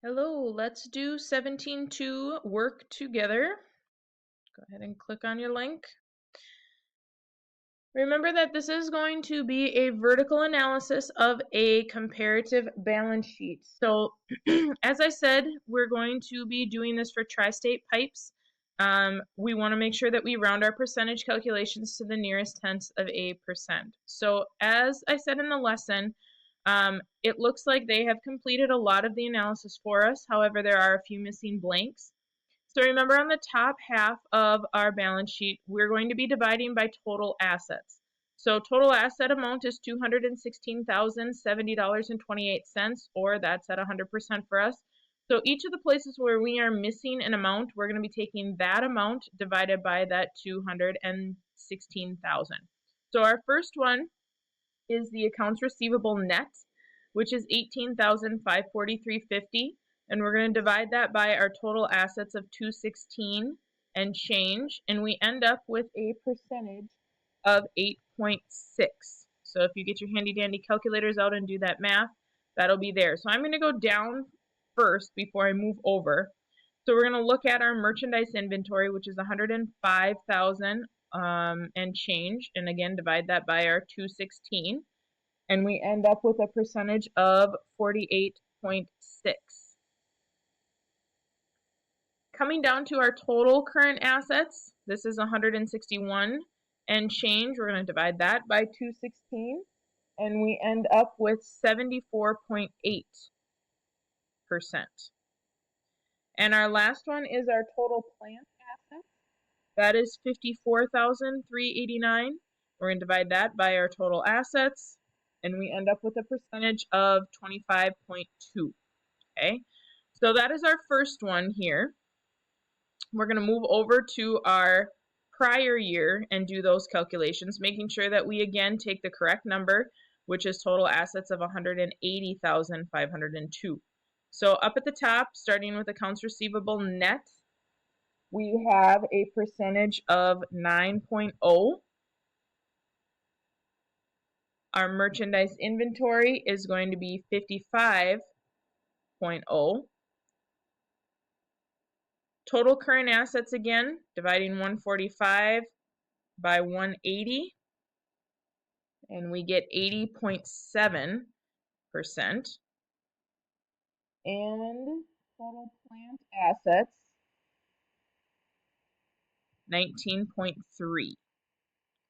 Hello, let's do 17.2 work together. Go ahead and click on your link. Remember that this is going to be a vertical analysis of a comparative balance sheet. So as I said, we're going to be doing this for tri-state pipes. We want to make sure that we round our percentage calculations to the nearest tenths of a percent. So as I said in the lesson, it looks like they have completed a lot of the analysis for us. However, there are a few missing blanks. So remember, on the top half of our balance sheet, we're going to be dividing by total assets. So total asset amount is $216,070.28, or that's at 100% for us. So each of the places where we are missing an amount, we're going to be taking that amount divided by that 216,000. So our first one is the accounts receivable net, which is $18,543.50, and we're going to divide that by our total assets of 216 and change, and we end up with a percentage of 8.6. So if you get your handy dandy calculators out and do that math, that'll be there. So I'm going to go down first before I move over. So we're going to look at our merchandise inventory, which is 105,000 and change, and again divide that by our 216, and we end up with a percentage of 48.6. Coming down to our total current assets, this is 161 and change. We're going to divide that by 216, and we end up with 74.8%. And our last one is our total plant assets. That is 54,389. We're going to divide that by our total assets, and we end up with a percentage of 25.2. Okay, so that is our first one here. We're going to move over to our prior year and do those calculations, making sure that we again take the correct number, which is total assets of 180,502. So up at the top, starting with accounts receivable net, we have a percentage of 9.0. Our merchandise inventory is going to be 55.0. Total current assets again, dividing 145 by 180, and we get 80.7%. And total plant assets, 19.3.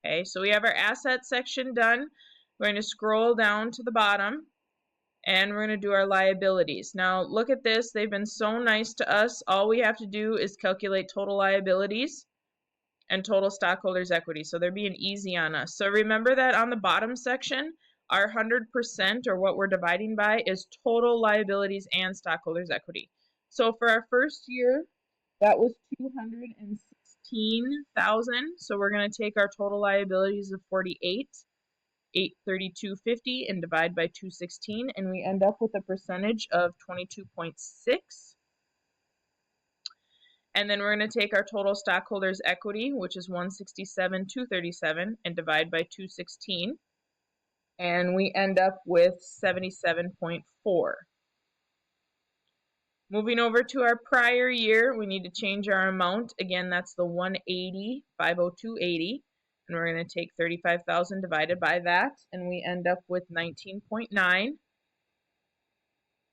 Okay, so we have our asset section done. We're going to scroll down to the bottom, and we're going to do our liabilities. Now look at this, they've been so nice to us. All we have to do is calculate total liabilities and total stockholders equity, so they're being easy on us. So remember that on the bottom section, our 100%, or what we're dividing by, is total liabilities and stockholders equity. So for our first year, that was 216,000. So we're going to take our total liabilities of 48,832.50 and divide by 216, and we end up with a percentage of 22.6. And then we're going to take our total stockholders equity, which is 167,237, and divide by 216, and we end up with 77.4. Moving over to our prior year, we need to change our amount. Again, that's the 180,502.80, and we're going to take 35,000 divided by that, and we end up with 19.9.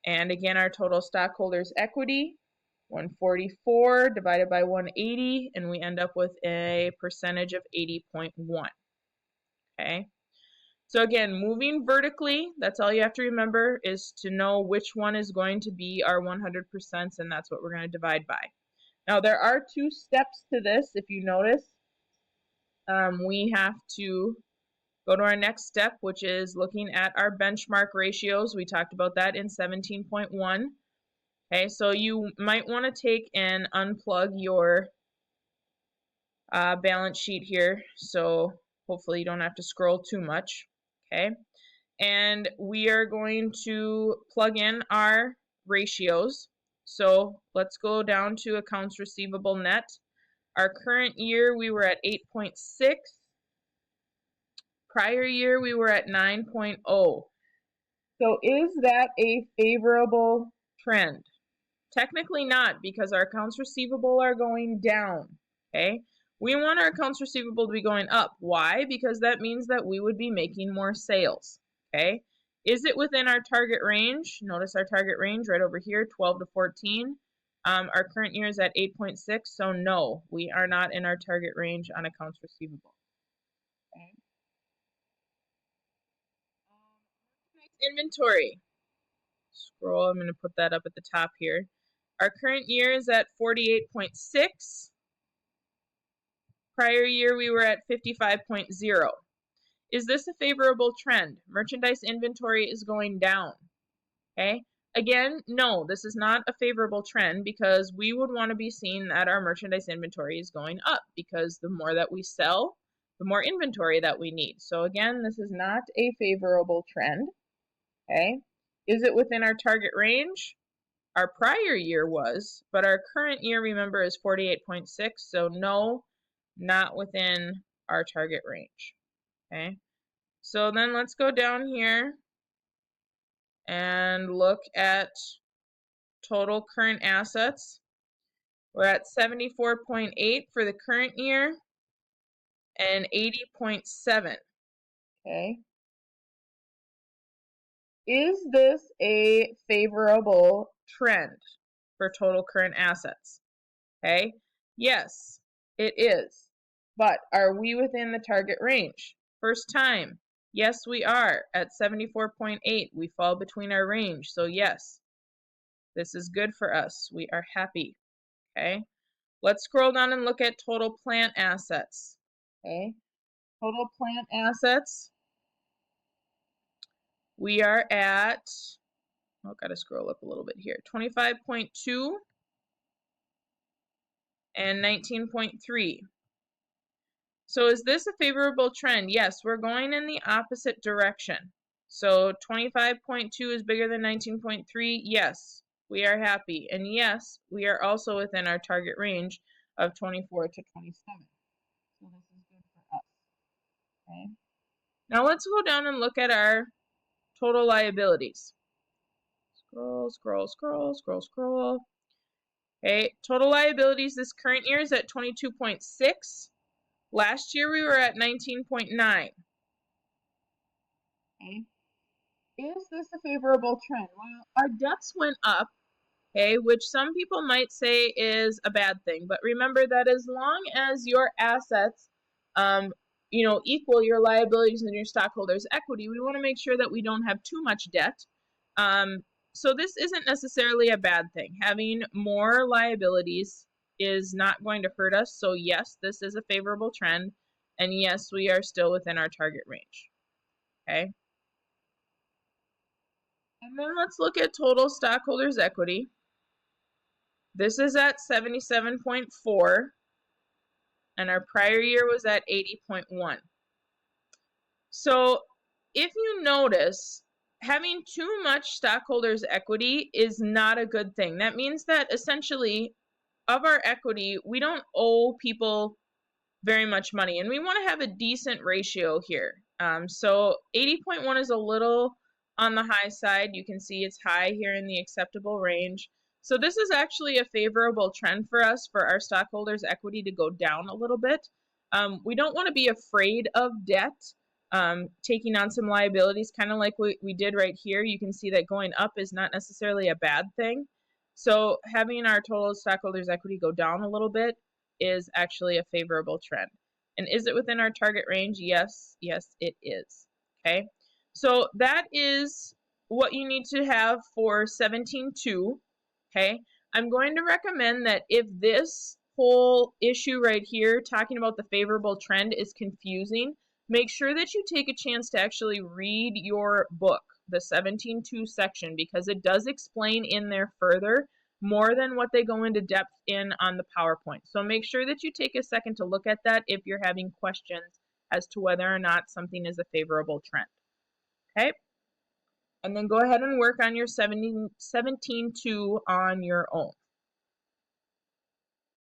And again, our total stockholders equity, 144 divided by 180, and we end up with a percentage of 80.1. Okay, so again, moving vertically, that's all you have to remember, is to know which one is going to be our 100%, and that's what we're going to divide by. Now there are two steps to this. If you notice, we have to go to our next step, which is looking at our benchmark ratios. We talked about that in 17.1. Okay, so you might want to take and unplug your balance sheet here, so hopefully you don't have to scroll too much. Okay, and we are going to plug in our ratios. So let's go down to accounts receivable net. Our current year, we were at 8.6. Prior year, we were at 9.0. So is that a favorable trend? Technically not, because our accounts receivable are going down, okay? We want our accounts receivable to be going up. Why? Because that means that we would be making more sales, okay? Is it within our target range? Notice our target range right over here, 12 to 14. Our current year is at 8.6, so no, we are not in our target range on accounts receivable. Okay. Inventory. Scroll, I'm going to put that up at the top here. Our current year is at 48.6. Prior year, we were at 55.0. Is this a favorable trend? Merchandise inventory is going down. Okay. Again, no, this is not a favorable trend because we would want to be seeing that our merchandise inventory is going up because the more that we sell, the more inventory that we need. So again, this is not a favorable trend. Okay. Is it within our target range? Our prior year was, but our current year, remember, is 48.6. So no, not within our target range. Okay. So then let's go down here and look at total current assets. We're at 74.8 for the current year and 80.7. Okay. Is this a favorable trend for total current assets? Okay. Yes, it is. But are we within the target range? First time. Yes, we are at 74.8. We fall between our range. So yes, this is good for us. We are happy. Okay. Let's scroll down and look at total plant assets. Okay. Total plant assets. We are at, oh, got to scroll up a little bit here. 25.2 and 19.3. So is this a favorable trend? Yes, we're going in the opposite direction. So 25.2 is bigger than 19.3. Yes, we are happy. And yes, we are also within our target range of 24 to 27. So this is good for us. Okay. Now let's go down and look at our total liabilities. Scroll, scroll, scroll, scroll, scroll. Okay, total liabilities this current year is at 22.6. Last year we were at 19.9. Okay. Is this a favorable trend? Well, our debts went up, okay, which some people might say is a bad thing. But remember that as long as your assets, equal your liabilities and your stockholders' equity, we want to make sure that we don't have too much debt. So this isn't necessarily a bad thing. Having more liabilities is not going to hurt us. So yes, this is a favorable trend. And yes, we are still within our target range. Okay. And then let's look at total stockholders' equity. This is at 77.4, and our prior year was at 80.1. So if you notice, having too much stockholders' equity is not a good thing. That means that essentially of our equity, we don't owe people very much money, and we want to have a decent ratio here. So 80.1 is a little on the high side. You can see it's high here in the acceptable range. So this is actually a favorable trend for us for our stockholders' equity to go down a little bit. We don't want to be afraid of debt, taking on some liabilities, kind of like we did right here. You can see that going up is not necessarily a bad thing. So having our total stockholders' equity go down a little bit is actually a favorable trend. And is it within our target range? Yes, yes, it is. Okay, so that is what you need to have for 17.2. Okay, I'm going to recommend that if this whole issue right here, talking about the favorable trend, is confusing, make sure that you take a chance to actually read your book, the 17.2 section, because it does explain in there further more than what they go into depth in on the PowerPoint. So make sure that you take a second to look at that if you're having questions as to whether or not something is a favorable trend. Okay? And then go ahead and work on your 17.2 on your own.